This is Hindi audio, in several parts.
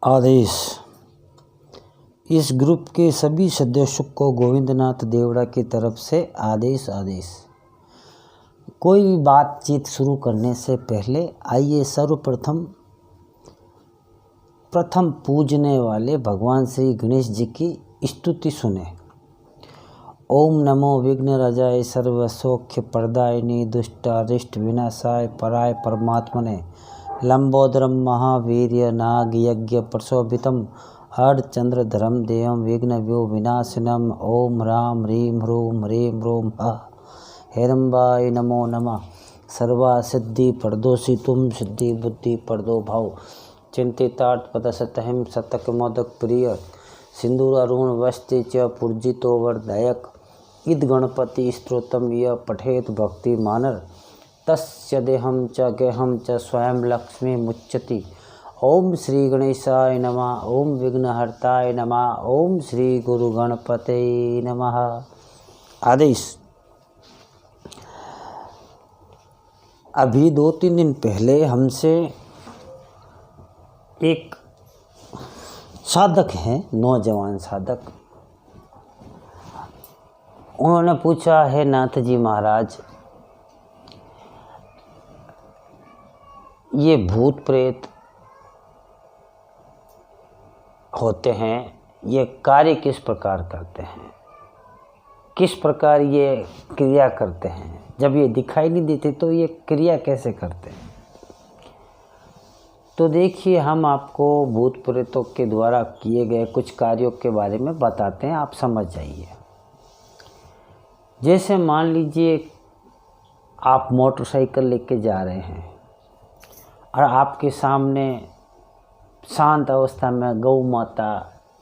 आदेश। इस ग्रुप के सभी सदस्यों को गोविंदनाथ देवड़ा की तरफ से आदेश। कोई भी बातचीत शुरू करने से पहले आइए सर्वप्रथम पूजने वाले भगवान श्री गणेश जी की स्तुति सुने। ओम नमो विघ्नराजाय सर्वसौख्य प्रदायिनी दुष्टारिष्ट विनाशाय पराय परमात्मने लंबोदरम महावीर्य नाग यज्ञ प्रशोभितम अर्धचंद्रधरम देवम विघ्नव्यो विनाशनम। ओम राम ह्रीं ह्रूं रोम हेरम्बाय नमो नमः। सर्वा सिद्धि प्रदोषि तुम सिद्धि बुद्धि प्रदो भाव चिंतितार्थ पदसतहिम सतक मोदक प्रिय सिंदूर अरुण वस्ति च पूर्जितो वर्धयक इद गणपति स्तोत्रम य पठेत भक्ति मानर तस्य देहम च गेहम च स्वयं लक्ष्मी मुच्यति। ओम श्री गणेशाय नमः। ओम विघ्नहर्ताय नमः। ओम श्री गुरु गणपते नमः। आदेश। अभी 2-3 दिन पहले हमसे एक साधक हैं, नौजवान साधक, उन्होंने पूछा है नाथ जी महाराज, ये भूत प्रेत होते हैं, ये कार्य किस प्रकार करते हैं, किस प्रकार ये क्रिया करते हैं, जब ये दिखाई नहीं देते तो ये क्रिया कैसे करते हैं। तो देखिए, हम आपको भूत प्रेतों के द्वारा किए गए कुछ कार्यों के बारे में बताते हैं, आप समझ जाइए। जैसे मान लीजिए आप मोटरसाइकिल लेके जा रहे हैं और आपके सामने शांत अवस्था में गौ माता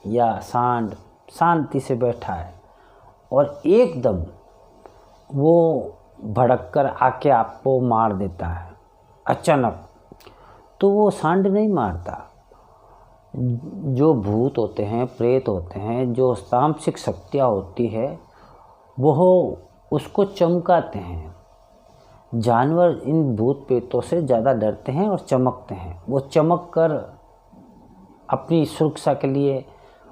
या सांड शांति से बैठा है और एकदम वो भड़क कर आके आपको मार देता है अचानक, तो वो सांड नहीं मारता। जो भूत होते हैं, प्रेत होते हैं, जो तामसिक शक्तियाँ होती है, वो उसको चमकाते हैं। जानवर इन भूत प्रेतों से ज़्यादा डरते हैं और चमकते हैं। वो चमक कर अपनी सुरक्षा के लिए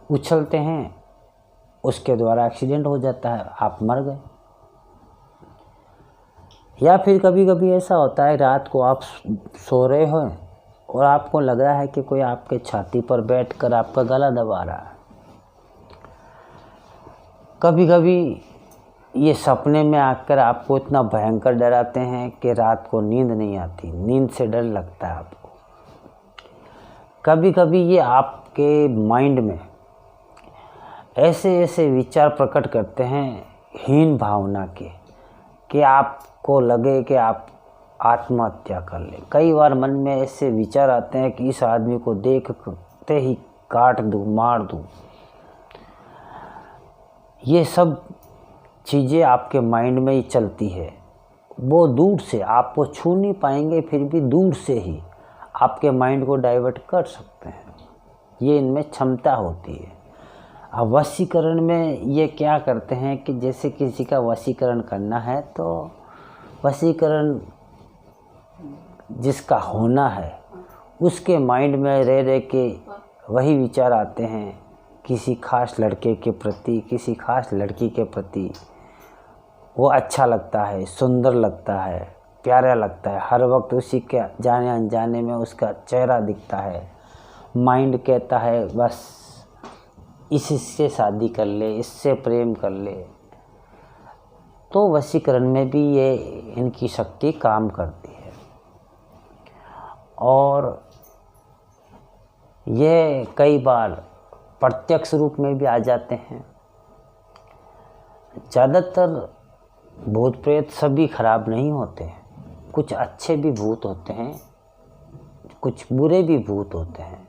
उछलते हैं, उसके द्वारा एक्सीडेंट हो जाता है, आप मर गए। या फिर कभी कभी ऐसा होता है, रात को आप सो रहे हो और आपको लग रहा है कि कोई आपके छाती पर बैठकर आपका गला दबा रहा है। कभी कभी ये सपने में आकर आपको इतना भयंकर डराते हैं कि रात को नींद नहीं आती, नींद से डर लगता है आपको। कभी कभी ये आपके माइंड में ऐसे ऐसे विचार प्रकट करते हैं हीन भावना के, कि आपको लगे कि आप आत्महत्या कर लें। कई बार मन में ऐसे विचार आते हैं कि इस आदमी को देखते ही काट दूं, मार दूं। ये सब चीज़ें आपके माइंड में ही चलती है। वो दूर से आपको छू नहीं पाएंगे, फिर भी दूर से ही आपके माइंड को डाइवर्ट कर सकते हैं। ये इनमें क्षमता होती है। अब वशीकरण में ये क्या करते हैं कि जैसे किसी का वशीकरण करना है, तो वशीकरण जिसका होना है उसके माइंड में रह के वही विचार आते हैं किसी खास लड़के के प्रति, किसी खास लड़की के प्रति। वो अच्छा लगता है, सुंदर लगता है, प्यारा लगता है, हर वक्त उसी के जाने अनजाने में उसका चेहरा दिखता है। माइंड कहता है बस इससे शादी कर ले, इससे प्रेम कर ले। तो वशीकरण में भी ये इनकी शक्ति काम करती है और ये कई बार प्रत्यक्ष रूप में भी आ जाते हैं। ज़्यादातर भूत प्रेत सभी खराब नहीं होते हैं, कुछ अच्छे भी भूत होते हैं, कुछ बुरे भी भूत होते हैं।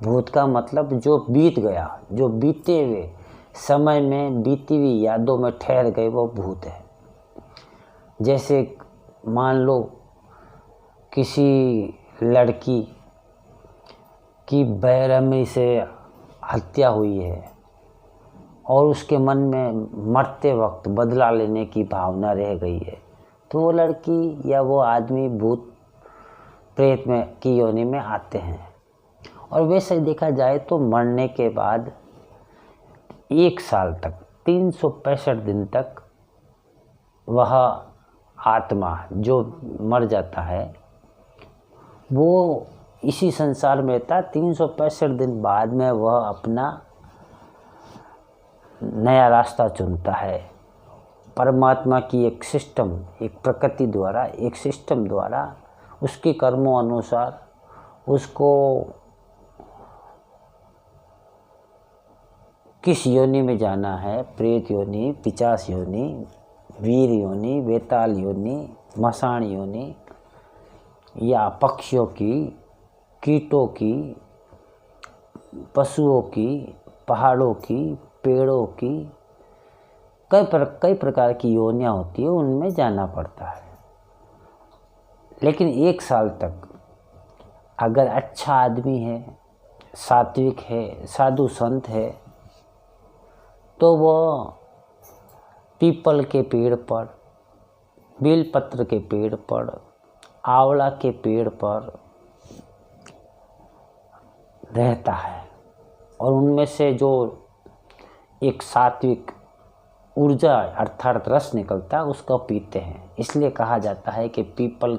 भूत का मतलब जो बीत गया, जो बीते हुए समय में बीती हुई यादों में ठहर गए, वो भूत है। जैसे मान लो किसी लड़की की बेरहमी से हत्या हुई है और उसके मन में मरते वक्त बदला लेने की भावना रह गई है, तो वो लड़की या वो आदमी भूत प्रेत में की योनि में आते हैं और वैसे ही देखा जाए तो मरने के बाद 1 साल तक 365 दिन तक वह आत्मा जो मर जाता है वो इसी संसार में रहता। 365 दिन बाद में वह अपना नया रास्ता चुनता है। परमात्मा की एक सिस्टम, एक प्रकृति द्वारा, एक सिस्टम द्वारा उसके कर्मों अनुसार उसको किस योनि में जाना है, प्रेत योनि, पिशाच योनि, वीर योनि, वेताल योनि, मसान योनि, या पक्षियों की, कीटों की, पशुओं की, पहाड़ों की, पेड़ों की, कई प्रकार की योनियाँ होती है, उनमें जाना पड़ता है। लेकिन 1 साल तक अगर अच्छा आदमी है, सात्विक है, साधु संत है, तो वह पीपल के पेड़ पर, बेलपत्र के पेड़ पर, आंवला के पेड़ पर रहता है और उनमें से जो एक सात्विक ऊर्जा अर्थात रस निकलता है उसको पीते हैं। इसलिए कहा जाता है कि पीपल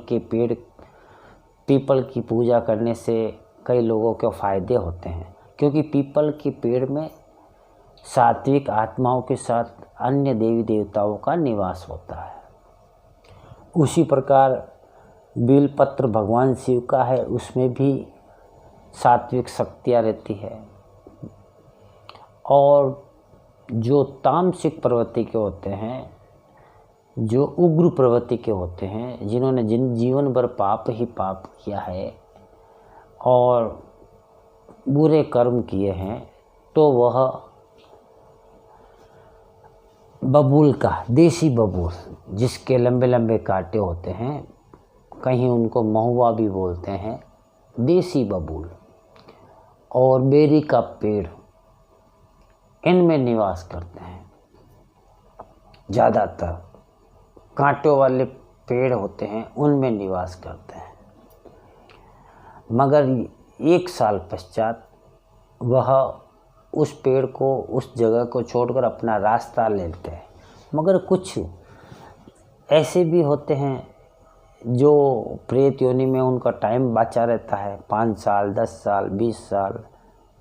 की पूजा करने से कई लोगों को फ़ायदे होते हैं, क्योंकि पीपल के पेड़ में सात्विक आत्माओं के साथ अन्य देवी देवताओं का निवास होता है। उसी प्रकार बेलपत्र भगवान शिव का है, उसमें भी सात्विक शक्तियाँ रहती है। और जो तामसिक प्रवृत्ति के होते हैं, जो उग्र प्रवृत्ति के होते हैं, जिन्होंने जीवन भर पाप ही पाप किया है और बुरे कर्म किए हैं, तो वह बबूल का, देसी बबूल जिसके लंबे लंबे कांटे होते हैं, कहीं उनको महुआ भी बोलते हैं, देसी बबूल और बेरी का पेड़, इनमें निवास करते हैं। ज़्यादातर कांटों वाले पेड़ होते हैं उनमें निवास करते हैं। मगर 1 साल पश्चात वह उस पेड़ को, उस जगह को छोड़कर अपना रास्ता लेते हैं। मगर कुछ ऐसे भी होते हैं जो प्रेत योनि में उनका टाइम बचा रहता है, 5 साल, 10 साल, 20 साल,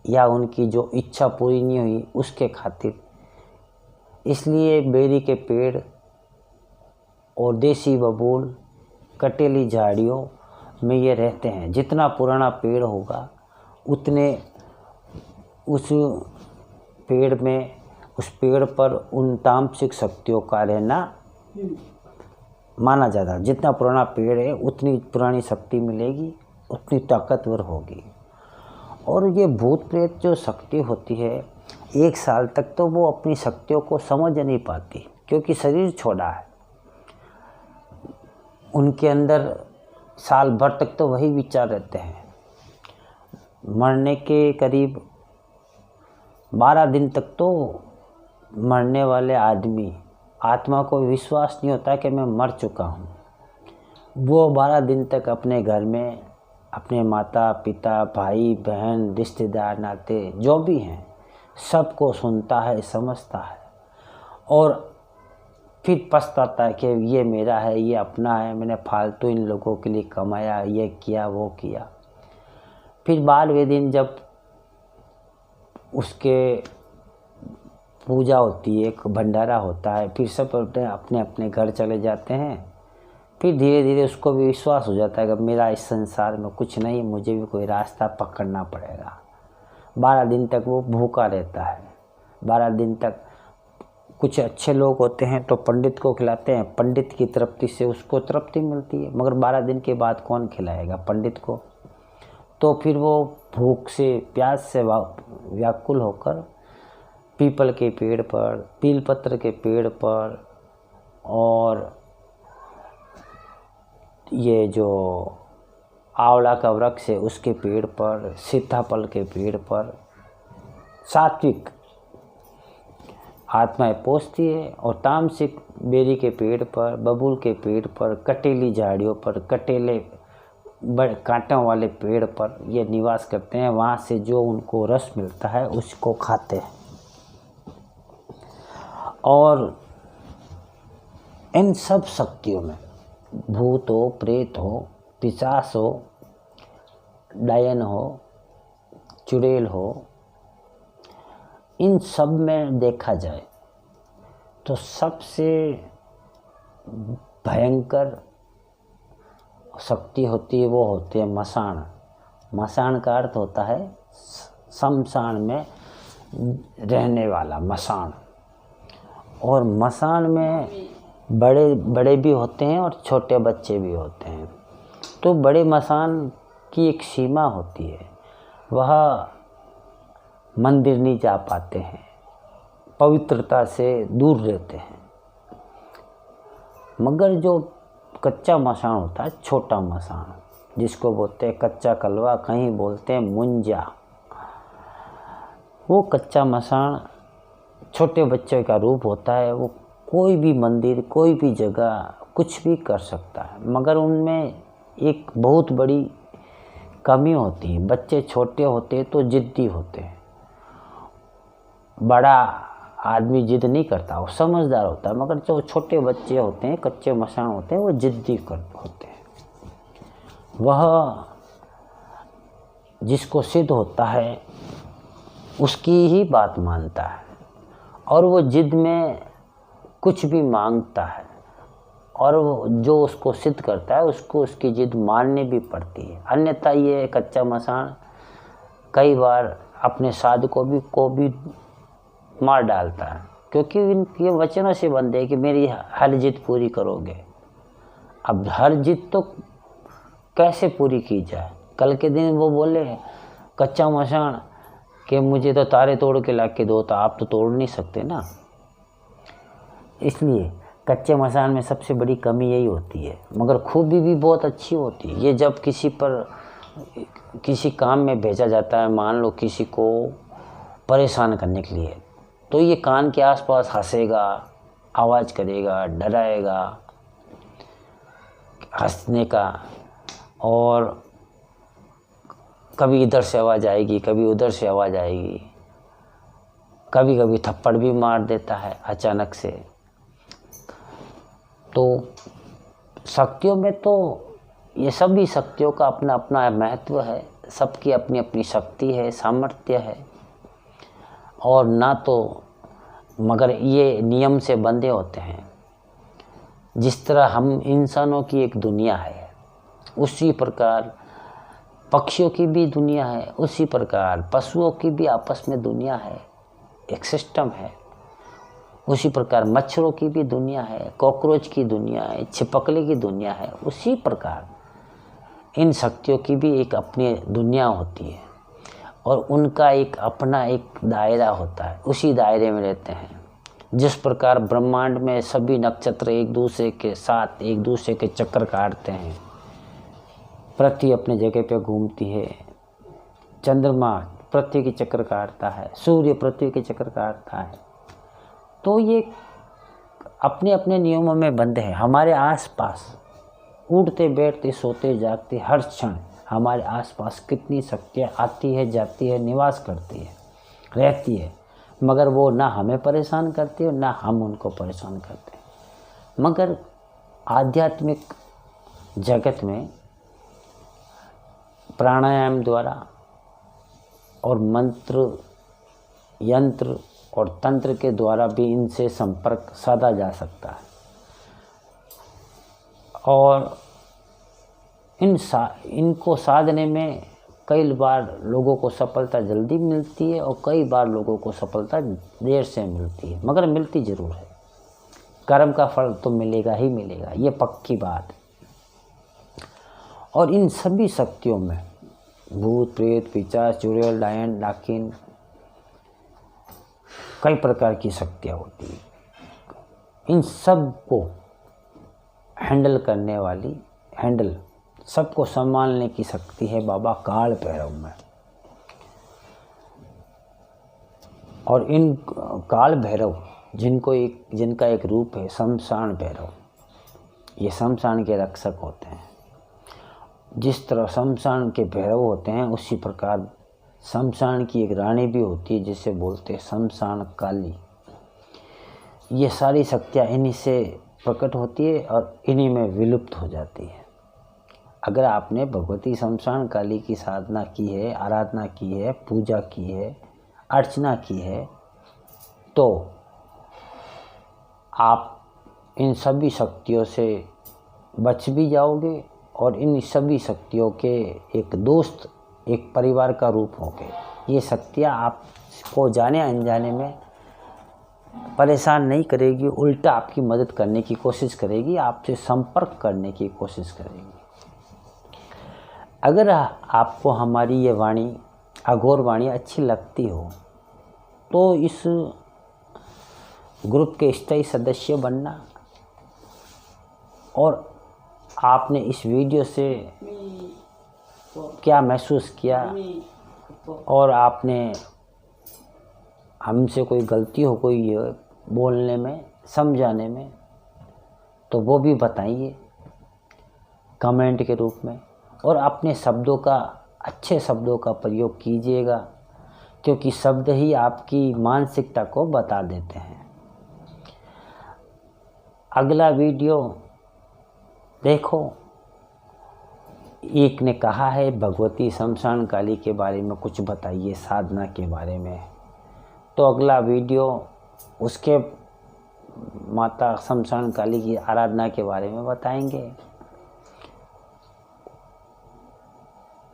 या उनकी जो इच्छा पूरी नहीं हुई उसके खातिर। इसलिए बेरी के पेड़ और देसी बबूल, कटेली झाड़ियों में ये रहते हैं। जितना पुराना पेड़ होगा उतने उस पेड़ पर उन तामसिक शक्तियों का रहना माना जाता है। जितना पुराना पेड़ है उतनी पुरानी शक्ति मिलेगी, उतनी ताकतवर होगी। और ये भूत प्रेत जो शक्ति होती है, 1 साल तक तो वो अपनी शक्तियों को समझ नहीं पाती, क्योंकि शरीर छोड़ा है। उनके अंदर साल भर तक तो वही विचार रहते हैं। मरने के करीब 12 दिन तक तो मरने वाले आदमी, आत्मा को विश्वास नहीं होता कि मैं मर चुका हूँ। वो 12 दिन तक अपने घर में अपने माता पिता, भाई बहन, रिश्तेदार, नाते जो भी हैं, सबको सुनता है, समझता है और फिर पछताता है कि ये मेरा है, ये अपना है, मैंने फालतू इन लोगों के लिए कमाया, ये किया, वो किया। फिर 12वें दिन जब उसके पूजा होती है, एक भंडारा होता है, फिर सब अपने अपने घर चले जाते हैं। फिर धीरे धीरे उसको भी विश्वास हो जाता है कि मेरा इस संसार में कुछ नहीं, मुझे भी कोई रास्ता पकड़ना पड़ेगा। 12 दिन तक वो भूखा रहता है। 12 दिन तक कुछ अच्छे लोग होते हैं तो पंडित को खिलाते हैं, पंडित की तृप्ति से उसको तृप्ति मिलती है। मगर 12 दिन के बाद कौन खिलाएगा पंडित को? तो फिर वो भूख से, प्यास से व्याकुल होकर पीपल के पेड़ पर, बेलपत्र के पेड़ पर और ये जो आंवला का वृक्ष है उसके पेड़ पर, सीताफल के पेड़ पर सात्विक आत्माएं पहुँचती है और तामसिक बेरी के पेड़ पर, बबूल के पेड़ पर, कटेली झाड़ियों पर, कटेले बड़े कांटों वाले पेड़ पर ये निवास करते हैं। वहाँ से जो उनको रस मिलता है उसको खाते हैं। और इन सब शक्तियों में भूत हो, प्रेत हो, पिशाच हो, डायन हो, चुड़ैल हो, इन सब में देखा जाए तो सबसे भयंकर शक्ति होती है वो होती है मसान। मसान का अर्थ होता है शमशान में रहने वाला मसान। और मसान में बड़े बड़े भी होते हैं और छोटे बच्चे भी होते हैं। तो बड़े मसान की एक सीमा होती है, वह मंदिर नहीं जा पाते हैं, पवित्रता से दूर रहते हैं। मगर जो कच्चा मसान होता है, छोटा मसान, जिसको बोलते हैं कच्चा कलवा, कहीं बोलते हैं मुंजा, वो कच्चा मसान छोटे बच्चे का रूप होता है। वो कोई भी मंदिर, कोई भी जगह कुछ भी कर सकता है। मगर उनमें एक बहुत बड़ी कमी होती है। बच्चे छोटे होते तो जिद्दी होते हैं, बड़ा आदमी जिद नहीं करता, वो समझदार होता है। मगर जो छोटे बच्चे होते हैं, कच्चे मसान होते हैं, वो जिद्दी होते हैं। वह जिसको सिद्ध होता है उसकी ही बात मानता है, और वो जिद में कुछ भी मांगता है, और वो जो उसको सिद्ध करता है उसको उसकी जिद माननी भी पड़ती है। अन्यथा ये कच्चा मसान कई बार अपने साधकों को भी मार डालता है, क्योंकि इनके वचनों से बंधे कि मेरी हर जिद पूरी करोगे। अब हर जिद तो कैसे पूरी की जाए? कल के दिन वो बोले कच्चा मसान कि मुझे तो तारे तोड़ के ला के दो, तो आप तो तोड़ नहीं सकते ना। इसलिए कच्चे मसान में सबसे बड़ी कमी यही होती है। मगर खूबी भी बहुत अच्छी होती है। ये जब किसी काम में भेजा जाता है, मान लो किसी को परेशान करने के लिए, तो ये कान के आसपास हंसेगा, आवाज़ करेगा, डराएगा, हंसने का, और कभी इधर से आवाज़ आएगी, कभी उधर से आवाज़ आएगी, कभी कभी थप्पड़ भी मार देता है अचानक से। तो शक्तियों में तो ये सभी शक्तियों का अपना अपना महत्व है, सबकी अपनी अपनी शक्ति है, सामर्थ्य है। और ना तो मगर ये नियम से बंधे होते हैं। जिस तरह हम इंसानों की एक दुनिया है, उसी प्रकार पक्षियों की भी दुनिया है, उसी प्रकार पशुओं की भी आपस में दुनिया है, एक सिस्टम है। उसी प्रकार मच्छरों की भी दुनिया है, कॉकरोच की दुनिया है, छिपकली की दुनिया है। उसी प्रकार इन शक्तियों की भी एक अपनी दुनिया होती है, और उनका एक अपना एक दायरा होता है, उसी दायरे में रहते हैं। जिस प्रकार ब्रह्मांड में सभी नक्षत्र एक दूसरे के साथ एक दूसरे के चक्कर काटते हैं, पृथ्वी अपने जगह पे घूमती है, चंद्रमा पृथ्वी के चक्कर काटता है, सूर्य पृथ्वी के चक्कर काटता है, तो ये अपने अपने नियमों में बंधे हैं। हमारे आसपास उठते बैठते सोते जागते हर क्षण हमारे आसपास कितनी शक्तियाँ आती है, जाती है, निवास करती है, रहती है। मगर वो ना हमें परेशान करती है, ना हम उनको परेशान करते हैं। मगर आध्यात्मिक जगत में प्राणायाम द्वारा और मंत्र, यंत्र और तंत्र के द्वारा भी इनसे संपर्क साधा जा सकता है। और इनको साधने में कई बार लोगों को सफलता जल्दी मिलती है, और कई बार लोगों को सफलता देर से मिलती है, मगर मिलती ज़रूर है। कर्म का फल तो मिलेगा ही मिलेगा, ये पक्की बात। और इन सभी शक्तियों में भूत, प्रेत, पिशाच, चुड़ैल, डायन, डाकिन, कई प्रकार की शक्तियाँ होती हैं। इन सब को हैंडल करने वाली, सबको संभालने की शक्ति है बाबा काल भैरव में। और इन काल भैरव जिनका एक रूप है शमशान भैरव, ये शमशान के रक्षक होते हैं। जिस तरह शमशान के भैरव होते हैं, उसी प्रकार शमशान की एक रानी भी होती है जिसे बोलते हैं शमशान काली। ये सारी शक्तियाँ इन्हीं से प्रकट होती है और इन्हीं में विलुप्त हो जाती है। अगर आपने भगवती शमशान काली की साधना की है, आराधना की है, पूजा की है, अर्चना की है, तो आप इन सभी शक्तियों से बच भी जाओगे और इन सभी शक्तियों के एक दोस्त, एक परिवार का रूप होंगे। ये शक्तियाँ आपको जाने अनजाने में परेशान नहीं करेगी, उल्टा आपकी मदद करने की कोशिश करेगी, आपसे संपर्क करने की कोशिश करेगी। अगर आपको हमारी ये वाणी, अघोर वाणी अच्छी लगती हो तो इस ग्रुप के स्थायी सदस्य बनना, और आपने इस वीडियो से क्या महसूस किया और आपने हमसे कोई गलती हो कोई बोलने में, समझाने में, तो वो भी बताइए कमेंट के रूप में। और अपने शब्दों का, अच्छे शब्दों का प्रयोग कीजिएगा, क्योंकि शब्द ही आपकी मानसिकता को बता देते हैं। अगला वीडियो देखो, एक ने कहा है भगवती शमशान काली के बारे में कुछ बताइए, साधना के बारे में, तो अगला वीडियो उसके माता शमशान काली की आराधना के बारे में बताएंगे।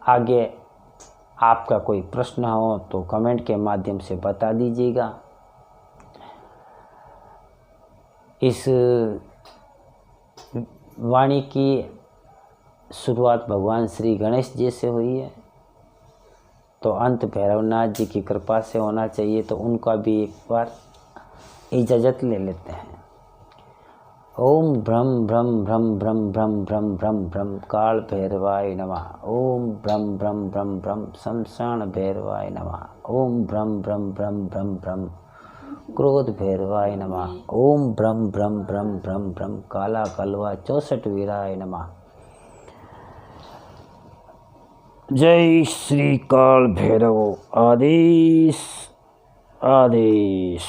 आगे आपका कोई प्रश्न हो तो कमेंट के माध्यम से बता दीजिएगा। इस वाणी की शुरुआत भगवान श्री गणेश जी से हुई है, तो अंत भैरवनाथ जी की कृपा से होना चाहिए, तो उनका भी एक बार इजाज़त ले लेते हैं। ओम ब्रह्म ब्रह्म ब्रह्म ब्रह्म ब्रह्म ब्रह्म ब्रह्म ब्रह्म काल भैरवाय नमः। ओम ब्रह्म ब्रह्म ब्रह्म ब्रह्म शमशान भैरवाय नमः। ओम ब्रह्म ब्रह्म ब्रह्म ब्रह्म ब्रह्म क्रोध भैरवाय नमः। ओम ब्रह्म ब्रह्म ब्रह्म ब्रह्म ब्रह्म काला कलवा 64 वीराय नमः। जय श्री काल भैरव। आदेश आदेश।